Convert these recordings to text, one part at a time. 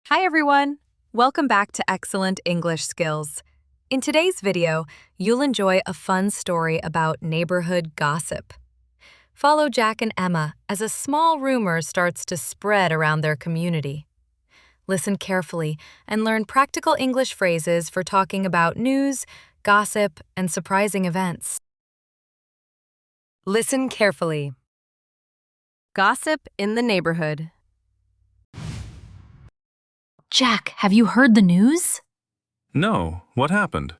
Hi everyone! Welcome back to Excellent English Skills. In today's video, you'll enjoy a fun story about neighborhood gossip. Follow Jack and Emma as a small rumor starts to spread around their community. Listen carefully and learn practical English phrases for talking about news, gossip, and surprising events. Listen carefully. Gossip in the neighborhood. Jack, have you heard the news? No, what happened?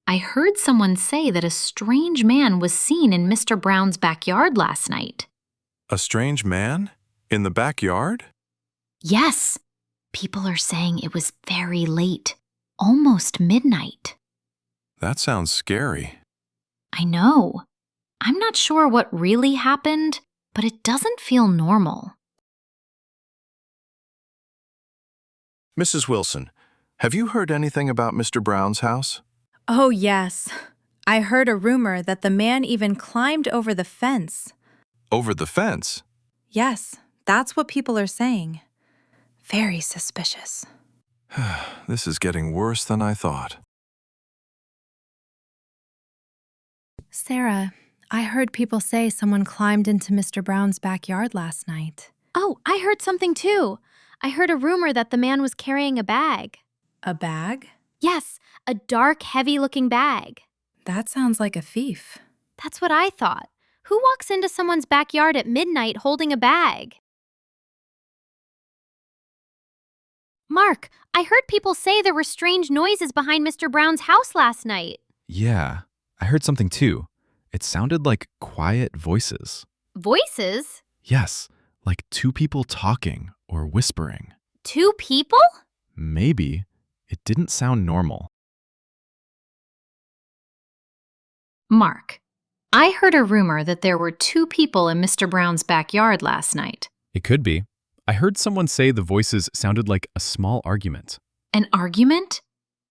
I heard someone say that a strange man was seen in Mr. Brown's backyard last night. A strange man? In the backyard? Yes, people are saying it was very late, almost midnight. That sounds scary. I know. I'm not sure what really happened, but it doesn't feel normal. Mrs. Wilson, have you heard anything about Mr. Brown's house? Oh, yes. I heard a rumor that the man even climbed over the fence. Over the fence? Yes, that's what people are saying. Very suspicious. This is getting worse than I thought. Sarah, I heard people say someone climbed into Mr. Brown's backyard last night. Oh, I heard something too. I heard a rumor that the man was carrying a bag. A bag? Yes, a dark, heavy-looking bag. That sounds like a thief. That's what I thought. Who walks into someone's backyard at midnight holding a bag? Mark, I heard people say there were strange noises behind Mr. Brown's house last night. Yeah, I heard something too. It sounded like quiet voices. Voices? Yes, like two people talking or whispering. Two people? Maybe. It didn't sound normal. Mark, I heard a rumor that there were two people in Mr. Brown's backyard last night. It could be. I heard someone say the voices sounded like a small argument. An argument?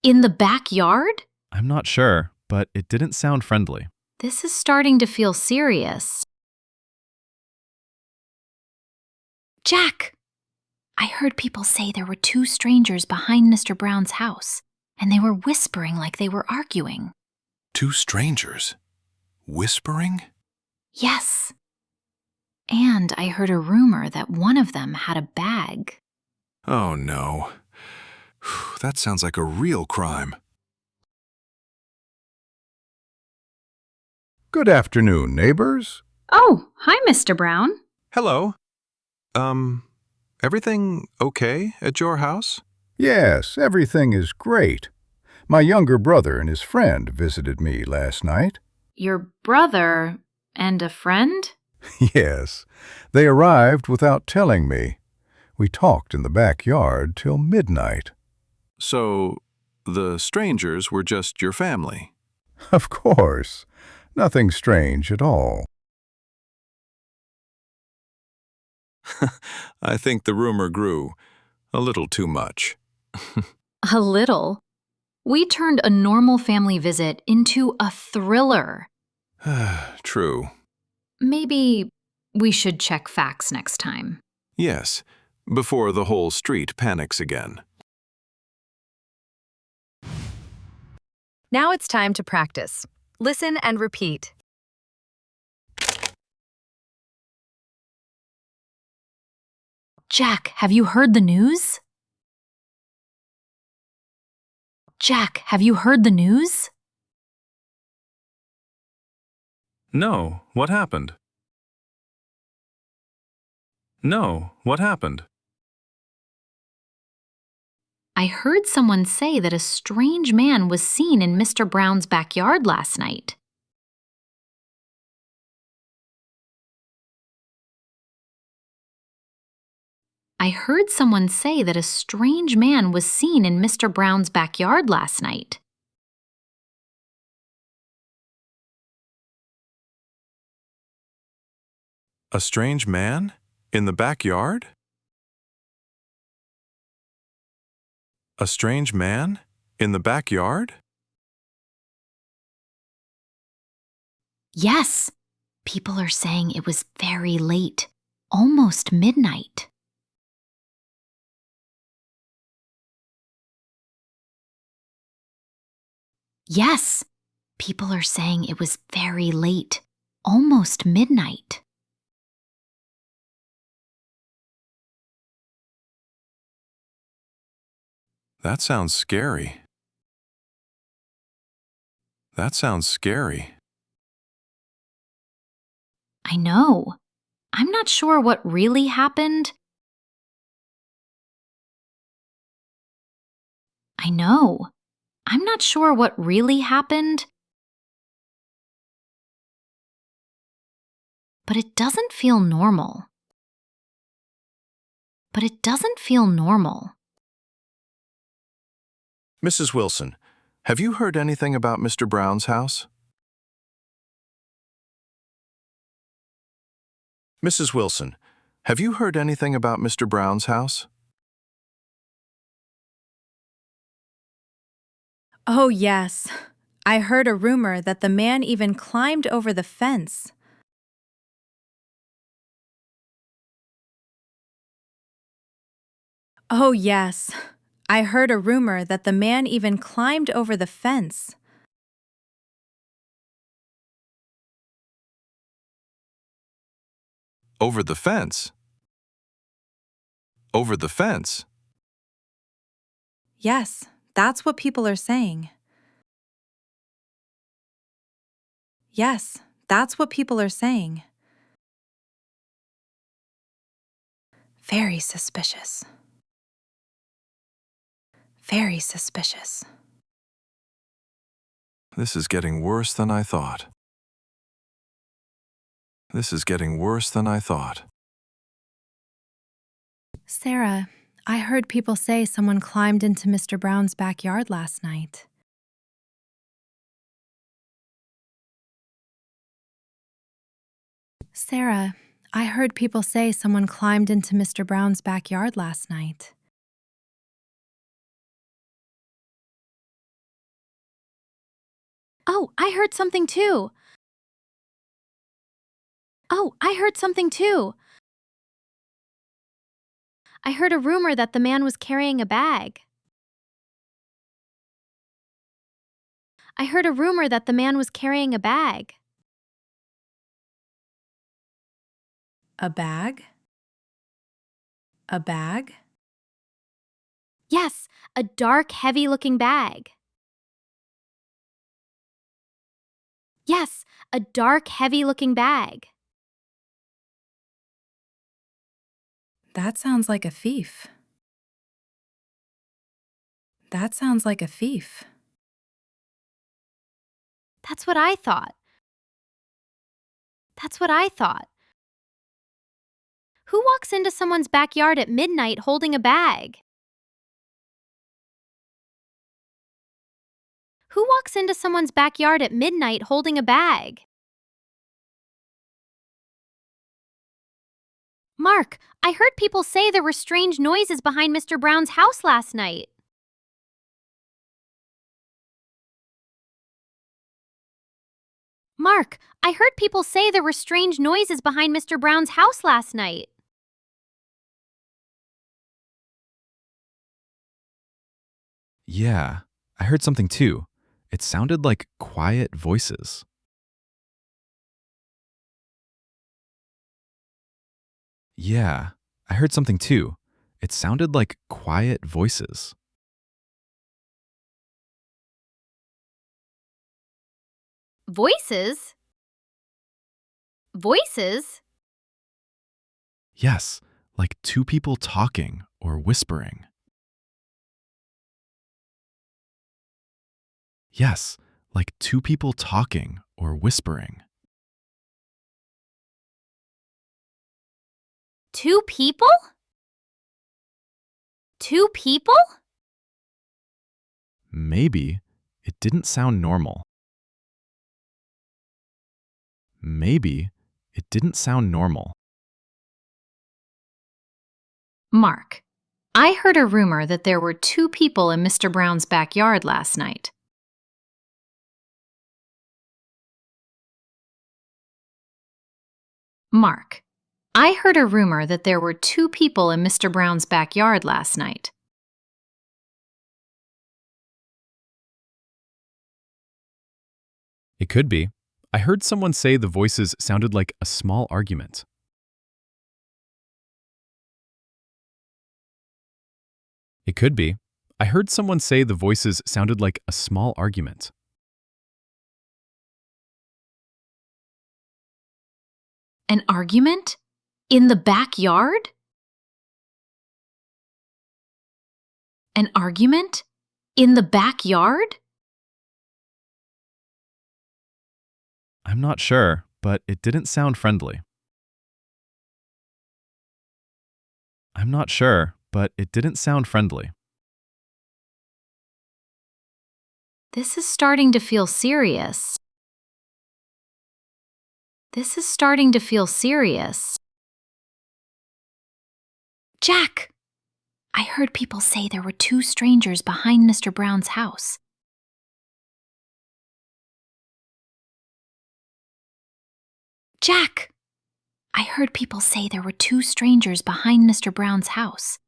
In the backyard? I'm not sure, but it didn't sound friendly. This is starting to feel serious. Jack! I heard people say there were two strangers behind Mr. Brown's house, and they were whispering like they were arguing. Two strangers? Whispering? Yes. And I heard a rumor that one of them had a bag. Oh no. That sounds like a real crime. Good afternoon, neighbors. Oh, hi, Mr. Brown. Hello. Everything okay at your house? Yes, everything is great. My younger brother and his friend visited me last night. Your brother and a friend? Yes, they arrived without telling me. We talked in the backyard till midnight. So, the strangers were just your family? Of course, nothing strange at all. I think the rumor grew a little too much. A little. We turned a normal family visit into a thriller. True. Maybe we should check facts next time. Yes, before the whole street panics again. Now it's time to practice. Listen and repeat. Jack, have you heard the news? Jack, have you heard the news? No, what happened? No, what happened? I heard someone say that a strange man was seen in Mr. Brown's backyard last night. I heard someone say that a strange man was seen in Mr. Brown's backyard last night. A strange man? In the backyard? A strange man? In the backyard? Yes, people are saying it was very late, almost midnight. Yes, people are saying it was very late, almost midnight. That sounds scary. That sounds scary. I know. I'm not sure what really happened. I know. I'm not sure what really happened. But it doesn't feel normal. But it doesn't feel normal. Mrs. Wilson, have you heard anything about Mr. Brown's house? Mrs. Wilson, have you heard anything about Mr. Brown's house? Oh, yes. I heard a rumor that the man even climbed over the fence. Oh, yes. I heard a rumor that the man even climbed over the fence. Over the fence. Over the fence. Yes, that's what people are saying. Yes, that's what people are saying. Very suspicious. Very suspicious. This is getting worse than I thought. This is getting worse than I thought. Sarah, I heard people say someone climbed into Mr. Brown's backyard last night. Sarah, I heard people say someone climbed into Mr. Brown's backyard last night. Oh, I heard something too. Oh, I heard something too. I heard a rumor that the man was carrying a bag. I heard a rumor that the man was carrying a bag. A bag? A bag? Yes, a dark, heavy-looking bag. Yes, a dark, heavy-looking bag. That sounds like a thief. That sounds like a thief. That's what I thought. That's what I thought. Who walks into someone's backyard at midnight holding a bag? Who walks into someone's backyard at midnight holding a bag? Mark, I heard people say there were strange noises behind Mr. Brown's house last night. Mark, I heard people say there were strange noises behind Mr. Brown's house last night. Yeah, I heard something too. It sounded like quiet voices. Yeah, I heard something too. It sounded like quiet voices. Voices? Voices? Yes, like two people talking or whispering. Yes, like two people talking or whispering. Two people? Two people? Maybe it didn't sound normal. Maybe it didn't sound normal. Mark, I heard a rumor that there were two people in Mr. Brown's backyard last night. Mark, I heard a rumor that there were two people in Mr. Brown's backyard last night. It could be. I heard someone say the voices sounded like a small argument. It could be. I heard someone say the voices sounded like a small argument. An argument? In the backyard? An argument? In the backyard? I'm not sure, but it didn't sound friendly. I'm not sure, but it didn't sound friendly. This is starting to feel serious. This is starting to feel serious. Jack! I heard people say there were two strangers behind Mr. Brown's house. Jack! I heard people say there were two strangers behind Mr. Brown's house.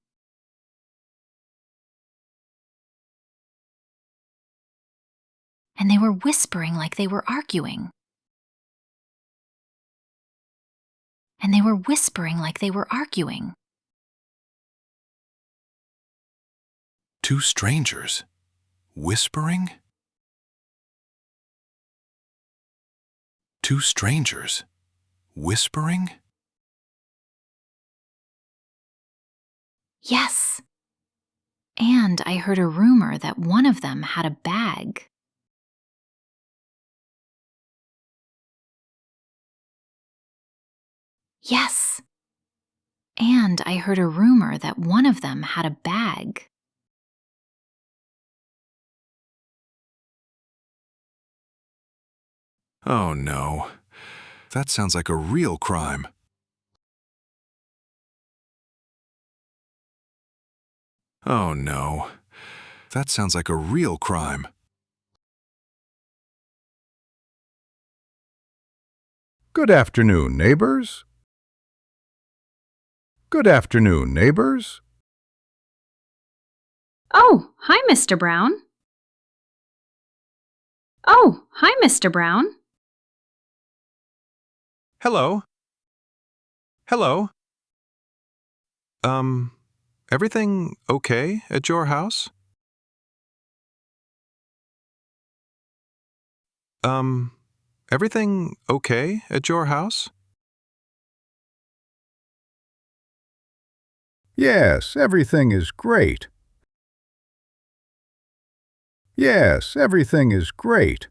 And they were whispering like they were arguing. And they were whispering like they were arguing. Two strangers. Whispering? Two strangers. Whispering? Yes. And I heard a rumor that one of them had a bag. Yes. And I heard a rumor that one of them had a bag. Oh no. That sounds like a real crime. Oh no. That sounds like a real crime. Good afternoon, neighbors. Good afternoon, neighbors. Oh, hi, Mr. Brown. Oh, hi, Mr. Brown. Hello? Hello? Everything okay at your house? Everything okay at your house? Yes, everything is great. Yes, everything is great.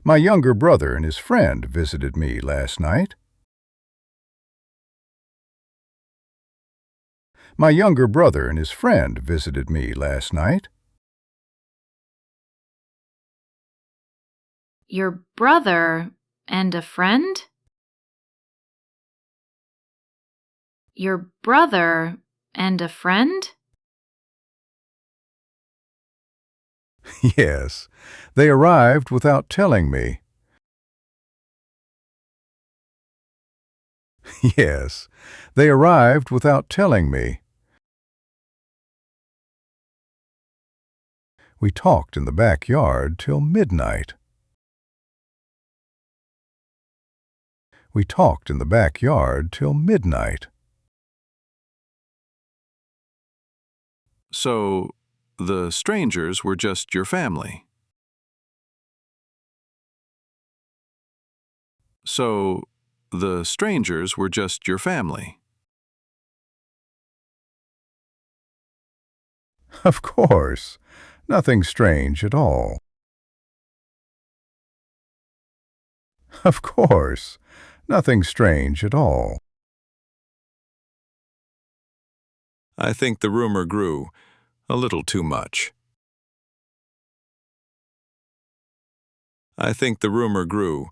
My younger brother and his friend visited me last night. My younger brother and his friend visited me last night. Your brother and a friend? Your brother and a friend? Yes, they arrived without telling me. Yes, they arrived without telling me. We talked in the backyard till midnight. We talked in the backyard till midnight. So, the strangers were just your family. So, the strangers were just your family. Of course, nothing strange at all. Of course, nothing strange at all. I think the rumor grew a little too much. I think the rumor grew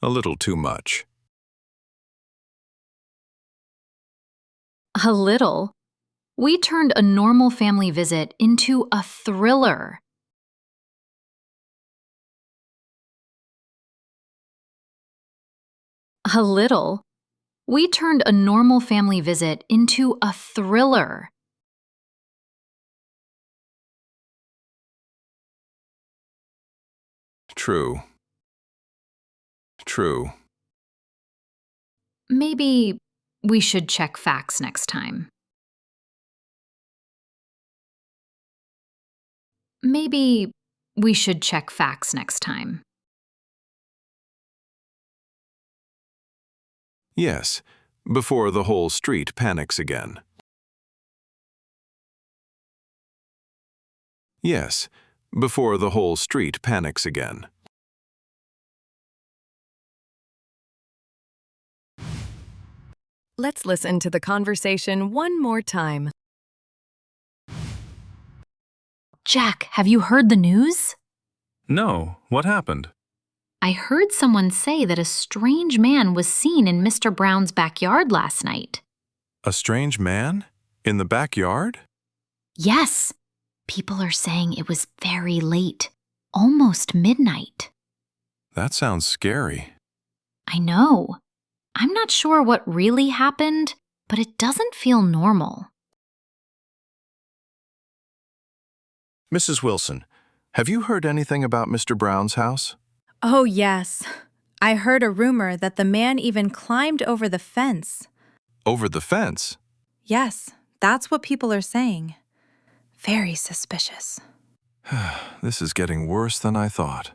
a little too much. A little. We turned a normal family visit into a thriller. A little. We turned a normal family visit into a thriller. True. True. Maybe we should check facts next time. Maybe we should check facts next time. Yes, before the whole street panics again. Yes, before the whole street panics again. Let's listen to the conversation one more time. Jack, have you heard the news? No, what happened? I heard someone say that a strange man was seen in Mr. Brown's backyard last night. A strange man? In the backyard? Yes. People are saying it was very late, almost midnight. That sounds scary. I know. I'm not sure what really happened, but it doesn't feel normal. Mrs. Wilson, have you heard anything about Mr. Brown's house? Oh, yes. I heard a rumor that the man even climbed over the fence. Over the fence? Yes, that's what people are saying. Very suspicious. This is getting worse than I thought.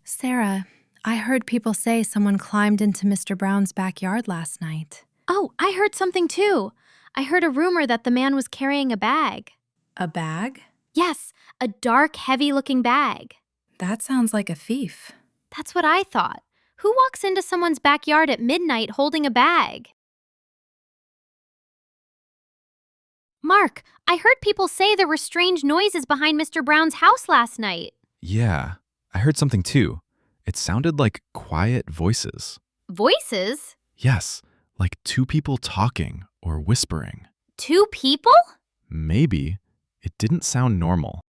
Sarah, I heard people say someone climbed into Mr. Brown's backyard last night. Oh, I heard something too. I heard a rumor that the man was carrying a bag. A bag? Yes, a dark, heavy-looking bag. That sounds like a thief. That's what I thought. Who walks into someone's backyard at midnight holding a bag? Mark, I heard people say there were strange noises behind Mr. Brown's house last night. Yeah, I heard something too. It sounded like quiet voices. Voices? Yes, like two people talking or whispering. Two people? Maybe. It didn't sound normal.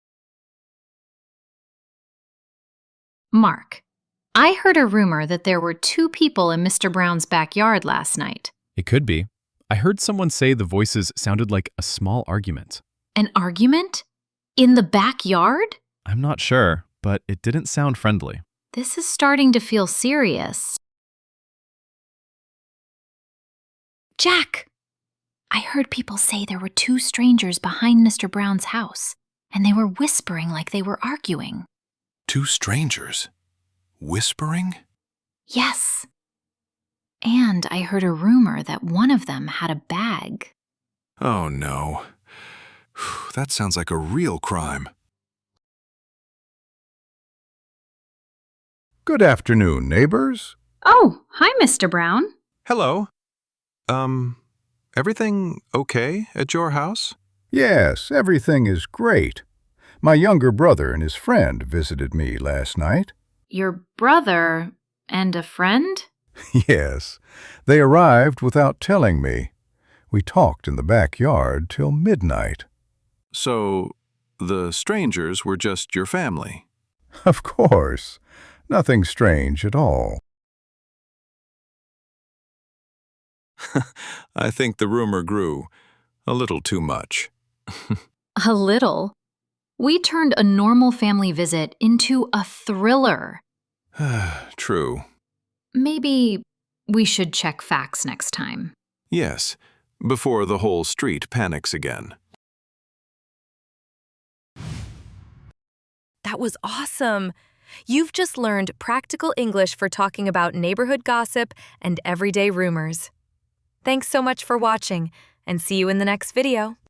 Mark, I heard a rumor that there were two people in Mr. Brown's backyard last night. It could be. I heard someone say the voices sounded like a small argument. An argument? In the backyard? I'm not sure, but it didn't sound friendly. This is starting to feel serious. Jack! I heard people say there were two strangers behind Mr. Brown's house, and they were whispering like they were arguing. Two strangers? Whispering? Yes. And I heard a rumor that one of them had a bag. Oh no. That sounds like a real crime. Good afternoon, neighbors. Oh, hi, Mr. Brown. Hello. Everything okay at your house? Yes, everything is great. My younger brother and his friend visited me last night. Your brother and a friend? Yes, they arrived without telling me. We talked in the backyard till midnight. So, the strangers were just your family? Of course, nothing strange at all. I think the rumor grew a little too much. A little. We turned a normal family visit into a thriller. True. Maybe we should check facts next time. Yes, before the whole street panics again. That was awesome! You've just learned practical English for talking about neighborhood gossip and everyday rumors. Thanks so much for watching, and see you in the next video.